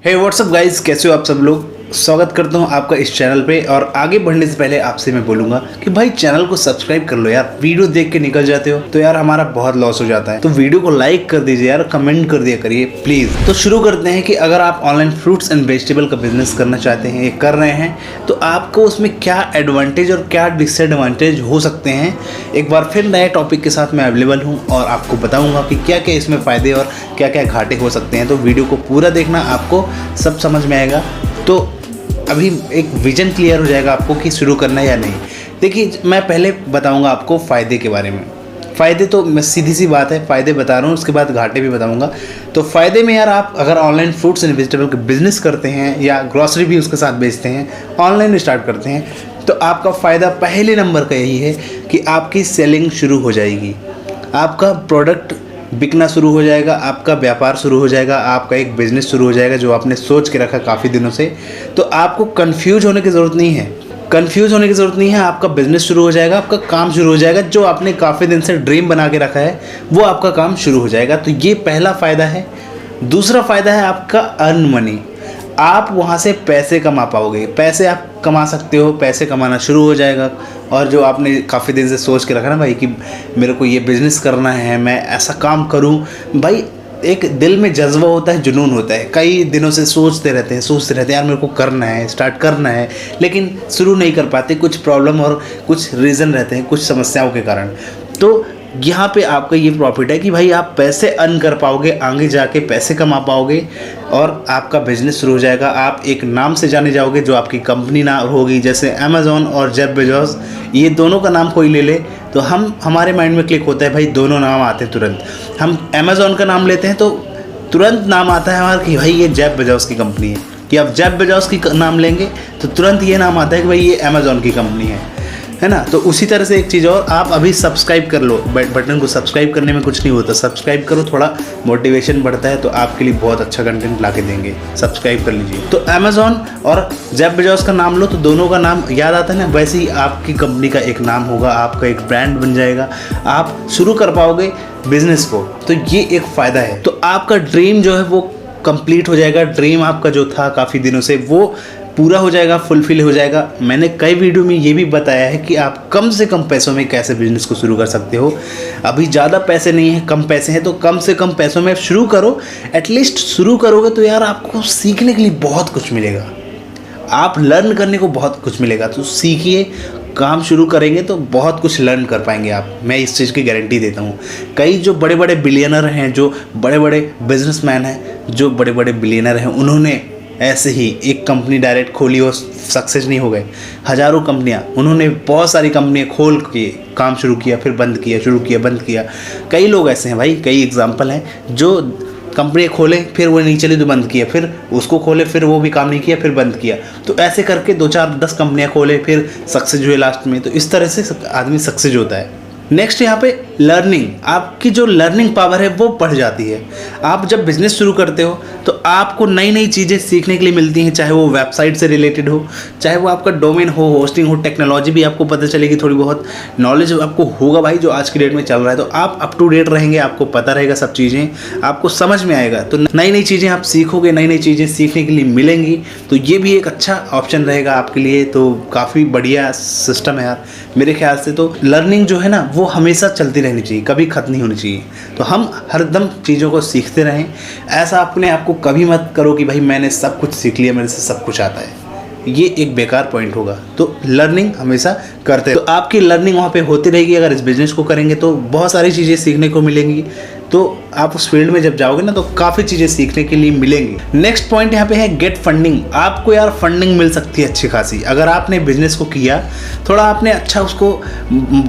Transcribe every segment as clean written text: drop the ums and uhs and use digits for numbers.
हे WhatsApp guys, कैसे हो आप सब लोग। स्वागत करता हूं आपका इस चैनल पे। और आगे बढ़ने से पहले आपसे मैं बोलूंगा कि भाई चैनल को सब्सक्राइब कर लो यार। वीडियो देख के निकल जाते हो तो यार हमारा बहुत लॉस हो जाता है। तो वीडियो को लाइक कर दीजिए यार, कमेंट कर दिया करिए प्लीज। तो शुरू करते हैं कि अगर आप ऑनलाइन फ्रूट्स एंड वेजिटेबल का बिजनेस करना चाहते हैं, ये कर रहे हैं, तो आपको उसमें क्या एडवांटेज और क्या डिसएडवांटेज हो सकते हैं। एक बार फिर नए टॉपिक के साथ मैं अवेलेबल हूँ और आपको बताऊंगा कि क्या क्या इसमें फ़ायदे और क्या क्या घाटे हो सकते हैं। तो वीडियो को पूरा देखना, आपको सब समझ में आएगा। तो अभी एक विजन क्लियर हो जाएगा आपको कि शुरू करना है या नहीं। देखिए, मैं पहले बताऊंगा आपको फ़ायदे के बारे में। फ़ायदे तो मैं सीधी सी बात है, फ़ायदे बता रहा हूँ, उसके बाद घाटे भी बताऊंगा। तो फ़ायदे में यार, आप अगर ऑनलाइन फ्रूट्स एंड वेजिटेबल का बिजनेस करते हैं या ग्रॉसरी भी उसके साथ बेचते हैं, ऑनलाइन स्टार्ट करते हैं, तो आपका फ़ायदा पहले नंबर का यही है कि आपकी सेलिंग शुरू हो जाएगी। आपका प्रोडक्ट बिकना शुरू हो जाएगा, आपका व्यापार शुरू हो जाएगा, आपका एक बिजनेस शुरू हो जाएगा जो आपने सोच के रखा काफ़ी दिनों से। तो आपको कंफ्यूज होने की ज़रूरत नहीं है। आपका बिजनेस शुरू हो जाएगा, आपका काम शुरू हो जाएगा। जो आपने काफ़ी दिन से ड्रीम बना के रखा है वो आपका काम शुरू हो जाएगा। तो ये पहला फ़ायदा है। दूसरा फ़ायदा है आपका अर्न मनी। आप वहाँ से पैसे कमा पाओगे, पैसे आप कमा सकते हो, पैसे कमाना शुरू हो जाएगा। और जो आपने काफ़ी दिन से सोच के रखा ना भाई कि मेरे को ये बिज़नेस करना है, मैं ऐसा काम करूँ, भाई एक दिल में जज्बा होता है, जुनून होता है। कई दिनों से सोचते रहते हैं यार मेरे को करना है, स्टार्ट करना है, लेकिन शुरू नहीं कर पाते। कुछ प्रॉब्लम और कुछ रीज़न रहते हैं, कुछ समस्याओं के कारण। तो यहाँ पे आपका ये प्रॉफिट है कि भाई आप पैसे अर्न कर पाओगे, आगे जाके पैसे कमा पाओगे और आपका बिजनेस शुरू हो जाएगा। आप एक नाम से जाने जाओगे, जो आपकी कंपनी ना होगी। जैसे अमेज़ॉन और जेफ बेजोस, ये दोनों का नाम कोई ले ले तो हमारे माइंड में क्लिक होता है भाई, दोनों नाम आते हैं तुरंत। हम अमेज़ॉन का नाम लेते हैं तो तुरंत नाम आता है हमारा कि भाई ये जेफ बेजोस की कंपनी है। कि आप जेफ बेजोस की नाम लेंगे तो तुरंत ये नाम आता है कि भाई ये अमेज़ॉन की कंपनी है ना। तो उसी तरह से एक चीज़ और, आप अभी सब्सक्राइब कर लो। बटन को सब्सक्राइब करने में कुछ नहीं होता, सब्सक्राइब करो, थोड़ा मोटिवेशन बढ़ता है। तो आपके लिए बहुत अच्छा कंटेंट ला के देंगे, सब्सक्राइब कर लीजिए। तो अमेज़ॉन और जेफ बेजोस का नाम लो तो दोनों का नाम याद आता है ना, वैसे ही आपकी कंपनी का एक नाम होगा, आपका एक ब्रांड बन जाएगा, आप शुरू कर पाओगे बिजनेस को। तो ये एक फ़ायदा है। तो आपका ड्रीम जो है वो कंप्लीट हो जाएगा। ड्रीम आपका जो था काफ़ी दिनों से, वो पूरा हो जाएगा, फुलफिल हो जाएगा। मैंने कई वीडियो में ये भी बताया है कि आप कम से कम पैसों में कैसे बिजनेस को शुरू कर सकते हो। अभी ज़्यादा पैसे नहीं है, कम पैसे हैं, तो कम से कम पैसों में शुरू करो। एटलीस्ट शुरू करोगे तो यार आपको सीखने के लिए बहुत कुछ मिलेगा, आप लर्न करने को बहुत कुछ मिलेगा। तो सीखिए, काम शुरू करेंगे तो बहुत कुछ लर्न कर पाएंगे आप। मैं इस चीज़ की गारंटी देता हूँ। कई जो बड़े बड़े बिलियनर हैं, जो बड़े बड़े बिजनेसमैन हैं, जो बड़े बड़े बिलियनर हैं, उन्होंने ऐसे ही एक कंपनी डायरेक्ट खोली और सक्सेस नहीं हो गए। हज़ारों कंपनियां, उन्होंने बहुत सारी कंपनियां खोल के काम शुरू किया, फिर बंद किया, शुरू किया, बंद किया। कई लोग ऐसे हैं भाई, कई एग्जांपल हैं जो कंपनी खोले, फिर वो नहीं चली तो बंद किया, फिर उसको खोले, फिर वो भी काम नहीं किया, फिर बंद किया। तो ऐसे करके 2 4 10 कंपनियां खोले, फिर सक्सेस हुए लास्ट में। तो इस तरह से आदमी सक्सेस होता है। नेक्स्ट यहाँ पे लर्निंग, आपकी जो लर्निंग पावर है वो बढ़ जाती है। आप जब बिजनेस शुरू करते हो तो आपको नई नई चीज़ें सीखने के लिए मिलती हैं, चाहे वो वेबसाइट से रिलेटेड हो, चाहे वो आपका डोमेन हो, होस्टिंग हो, टेक्नोलॉजी भी आपको पता चलेगी, थोड़ी बहुत नॉलेज आपको होगा भाई, जो आज की डेट में चल रहा है। तो आप अप टू डेट रहेंगे, आपको पता रहेगा, सब चीज़ें आपको समझ में आएगा। तो नई नई चीज़ें आप सीखोगे, नई नई चीज़ें सीखने के लिए मिलेंगी। तो ये भी एक अच्छा ऑप्शन रहेगा आपके लिए। तो काफ़ी बढ़िया सिस्टम है यार मेरे ख्याल से। तो लर्निंग जो है ना वो हमेशा चलती रहनी चाहिए, कभी खत्म नहीं होनी चाहिए। तो हम हरदम चीज़ों को सीखते रहें। ऐसा अपने आप को कभी मत करो कि भाई मैंने सब कुछ सीख लिया, मेरे से सब कुछ आता है, ये एक बेकार पॉइंट होगा। तो लर्निंग हमेशा करते रहो। तो आपकी लर्निंग वहाँ पे होती रहेगी। अगर इस बिज़नेस को करेंगे तो बहुत सारी चीज़ें सीखने को मिलेंगी। तो आप उस फील्ड में जब जाओगे ना तो काफ़ी चीज़ें सीखने के लिए मिलेंगी। नेक्स्ट पॉइंट यहाँ पे है गेट फंडिंग। आपको यार फंडिंग मिल सकती है अच्छी खासी। अगर आपने बिजनेस को किया, थोड़ा आपने अच्छा उसको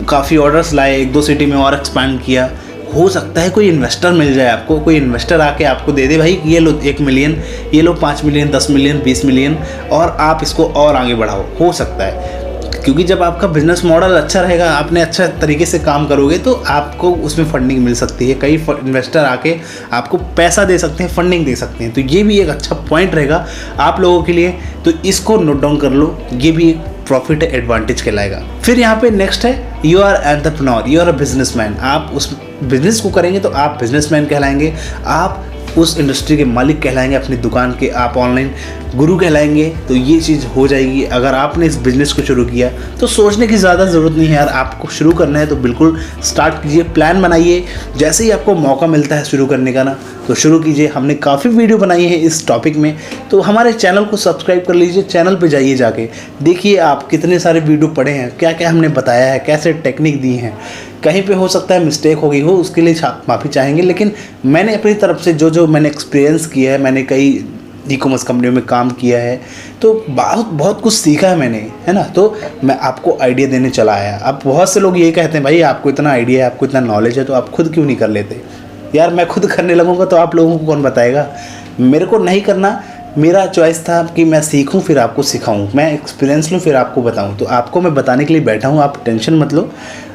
काफ़ी ऑर्डर्स लाए, 1 2 सिटी में और एक्सपांड किया, हो सकता है कोई इन्वेस्टर मिल जाए आपको। कोई इन्वेस्टर आके आपको दे दे भाई ये लो 1 मिलियन, ये लो 5 मिलियन, 10 मिलियन, 20 मिलियन, और आप इसको और आगे बढ़ाओ। हो सकता है, क्योंकि जब आपका बिजनेस मॉडल अच्छा रहेगा, आपने अच्छा तरीके से काम करोगे तो आपको उसमें फंडिंग मिल सकती है। कई इन्वेस्टर आके आपको पैसा दे सकते हैं, फंडिंग दे सकते हैं। तो ये भी एक अच्छा पॉइंट रहेगा आप लोगों के लिए। तो इसको नोट डाउन कर लो, ये भी एक प्रॉफिट एडवांटेज कहलाएगा। फिर यहाँ पे नेक्स्ट है you are entrepreneur, you are a businessman. आप उस बिजनेस को करेंगे तो आप बिजनेसमैन कहलाएंगे। आप उस इंडस्ट्री के मालिक कहलाएंगे, अपनी दुकान के आप ऑनलाइन गुरु कहलाएंगे। तो ये चीज़ हो जाएगी। अगर आपने इस बिज़नेस को शुरू किया तो सोचने की ज़्यादा ज़रूरत नहीं है यार, आपको शुरू करना है तो बिल्कुल स्टार्ट कीजिए, प्लान बनाइए। जैसे ही आपको मौका मिलता है शुरू करने का ना, तो शुरू कीजिए। हमने काफ़ी वीडियो बनाई है इस टॉपिक में, तो हमारे चैनल को सब्सक्राइब कर लीजिए। चैनल पे जाइए, जाके देखिए आप कितने सारे वीडियो पड़े हैं, क्या क्या हमने बताया है, कैसे टेक्निक दी हैं। कहीं पे हो सकता है मिस्टेक हो गई हो, उसके लिए माफ़ी चाहेंगे, लेकिन मैंने अपनी तरफ से जो मैंने एक्सपीरियंस किया है, मैंने कई ई-कॉमर्स कंपनियों में काम किया है, तो बहुत कुछ सीखा है मैंने, है ना। तो मैं आपको आइडिया देने चला आया। अब बहुत से लोग ये कहते हैं भाई आपको इतना आइडिया है, आपको इतना नॉलेज है, तो आप खुद क्यों नहीं कर लेते। यार मैं खुद करने लगूँगा तो आप लोगों को कौन बताएगा। मेरे को नहीं करना, मेरा चॉइस था कि मैं सीखूं फिर आपको सिखाऊं, मैं एक्सपीरियंस लूं फिर आपको बताऊं। तो आपको मैं बताने के लिए बैठा हूं, आप टेंशन मत लो।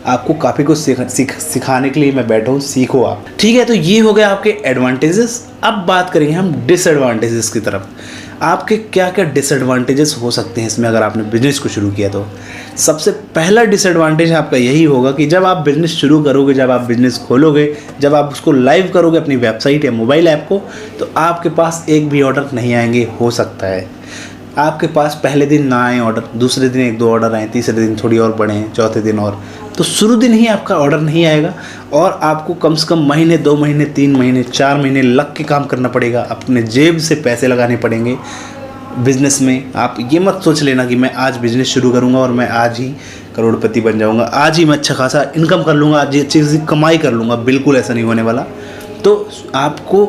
आपको काफ़ी कुछ सिखाने के लिए मैं बैठा हूं, सीखो आप, ठीक है। तो ये हो गया आपके एडवांटेजेस। अब बात करेंगे हम डिसएडवांटेजेस की तरफ। आपके क्या क्या डिसएडवांटेजेस हो सकते हैं इसमें अगर आपने बिजनेस को शुरू किया तो। सबसे पहला डिसएडवांटेज आपका यही होगा कि जब आप बिज़नेस शुरू करोगे, जब आप बिज़नेस खोलोगे, जब आप उसको लाइव करोगे अपनी वेबसाइट या मोबाइल ऐप को, तो आपके पास एक भी ऑर्डर नहीं आएंगे। हो सकता है आपके पास पहले दिन ना आए ऑर्डर, दूसरे दिन 1-2 ऑर्डर आए, तीसरे दिन थोड़ी और बढ़े, चौथे दिन और, तो शुरू दिन ही आपका ऑर्डर नहीं आएगा और आपको कम से कम महीने, 2 महीने, 3 महीने, 4 महीने लग के काम करना पड़ेगा। अपने जेब से पैसे लगाने पड़ेंगे बिज़नेस में। आप ये मत सोच लेना कि मैं आज बिज़नेस शुरू करूँगा और मैं आज ही करोड़पति बन जाऊँगा, आज ही मैं अच्छा खासा इनकम कर लूँगा, आज अच्छी सी कमाई कर लूँगा। बिल्कुल ऐसा नहीं होने वाला। तो आपको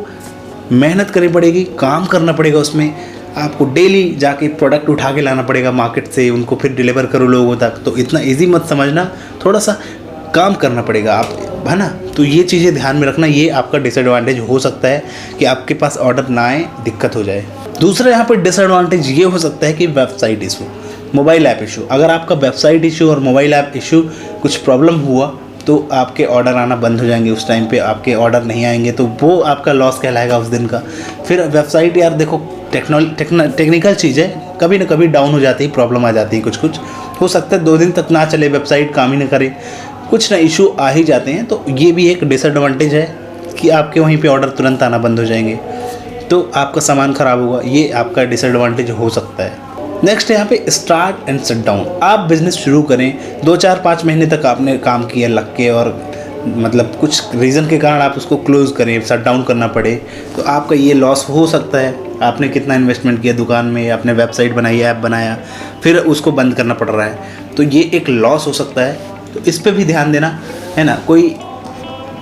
मेहनत करनी पड़ेगी, काम करना पड़ेगा। उसमें आपको डेली जाके प्रोडक्ट उठा के लाना पड़ेगा मार्केट से, उनको फिर डिलीवर करो लोगों तक। तो इतना इजी मत समझना, थोड़ा सा काम करना पड़ेगा आप, है ना। तो ये चीज़ें ध्यान में रखना। ये आपका डिसएडवांटेज हो सकता है कि आपके पास ऑर्डर ना आए, दिक्कत हो जाए। दूसरा यहाँ पर डिसएडवांटेज ये हो सकता है कि website issue, mobile app issue. अगर आपका वेबसाइट इशू और मोबाइल ऐप इशू कुछ प्रॉब्लम हुआ तो आपके ऑर्डर आना बंद हो जाएंगे। उस टाइम पे आपके ऑर्डर नहीं आएंगे तो वो आपका लॉस कहलाएगा उस दिन का। फिर वेबसाइट, यार देखो टेक्निकल चीज़ है, कभी ना कभी डाउन हो जाती है, प्रॉब्लम आ जाती है। कुछ हो सकता है 2 दिन तक ना चले, वेबसाइट काम ही ना करे, कुछ ना इशू आ ही जाते हैं। तो ये भी एक डिसएडवांटेज है कि आपके वहीं पे ऑर्डर तुरंत आना बंद हो जाएंगे, तो आपका सामान ख़राब होगा। ये आपका डिसएडवांटेज हो सकता है। नेक्स्ट है यहाँ पे स्टार्ट एंड शट डाउन। आप बिज़नेस शुरू करें, 2, 4, 5 महीने तक आपने काम किया लग के, और मतलब कुछ रीज़न के कारण आप उसको क्लोज़ करें, शट डाउन करना पड़े, तो आपका ये लॉस हो सकता है। आपने कितना इन्वेस्टमेंट किया दुकान में, आपने वेबसाइट बनाई, ऐप बनाया, फिर उसको बंद करना पड़ रहा है, तो ये एक लॉस हो सकता है। तो इस पर भी ध्यान देना, है ना। कोई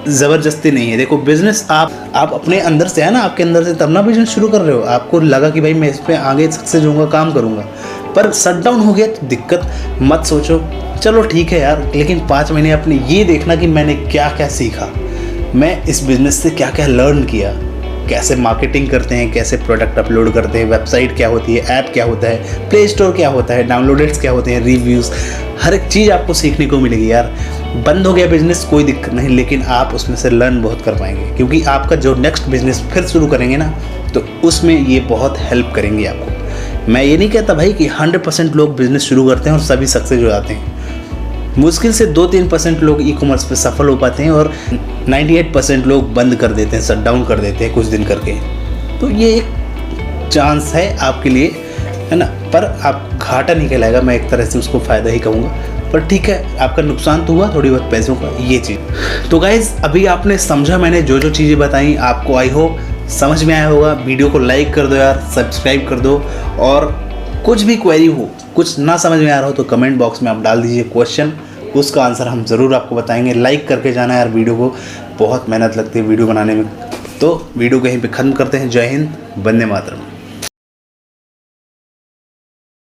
ज़बरदस्ती नहीं है। देखो बिज़नेस आप अपने अंदर से, है ना, आपके अंदर से तब ना बिज़नेस शुरू कर रहे हो। आपको लगा कि भाई मैं इस पर आगे सक्सेस होऊंगा, काम करूँगा, पर शट डाउन हो गया तो दिक्कत मत सोचो। चलो ठीक है यार, लेकिन 5 महीने अपने ये देखना कि मैंने क्या क्या सीखा, मैं इस बिज़नेस से क्या क्या लर्न किया, कैसे मार्केटिंग करते हैं, कैसे प्रोडक्ट अपलोड करते हैं, वेबसाइट क्या होती है, ऐप क्या होता है, प्ले स्टोर क्या होता है, डाउनलोडेड्स क्या होते हैं, रिव्यूज़, हर एक चीज़ आपको सीखने को मिलेगी यार। बंद हो गया बिज़नेस कोई दिक्कत नहीं, लेकिन आप उसमें से लर्न बहुत कर पाएंगे, क्योंकि आपका जो नेक्स्ट बिज़नेस फिर शुरू करेंगे ना, तो उसमें ये बहुत हेल्प करेंगे आपको। मैं ये नहीं कहता भाई कि 100% लोग बिज़नेस शुरू करते हैं और सभी सक्सेस हो जाते हैं। मुश्किल से 2-3% लोग ई-कॉमर्स पे सफल हो पाते हैं और 98% लोग बंद कर देते हैं, शट डाउन कर देते हैं कुछ दिन करके। तो ये एक चांस है आपके लिए, है ना, पर आप घाटा नहीं कहलाएगा, मैं एक तरह से उसको फ़ायदा ही कहूँगा। पर ठीक है, आपका नुकसान तो हुआ थोड़ी बहुत पैसों का, ये चीज़। तो गाइज़ अभी आपने समझा, मैंने जो चीज़ें बताई आपको आई होप समझ में आया होगा। वीडियो को लाइक कर दो यार, सब्सक्राइब कर दो, और कुछ भी क्वेरी हो, कुछ ना समझ में आ रहा हो तो कमेंट बॉक्स में आप डाल दीजिए क्वेश्चन, उसका आंसर हम ज़रूर आपको बताएंगे। लाइक करके जाना यार वीडियो को, बहुत मेहनत लगती है वीडियो बनाने में। तो वीडियो को यहीं पे ख़त्म करते हैं। जय हिंद, वंदे मातरम।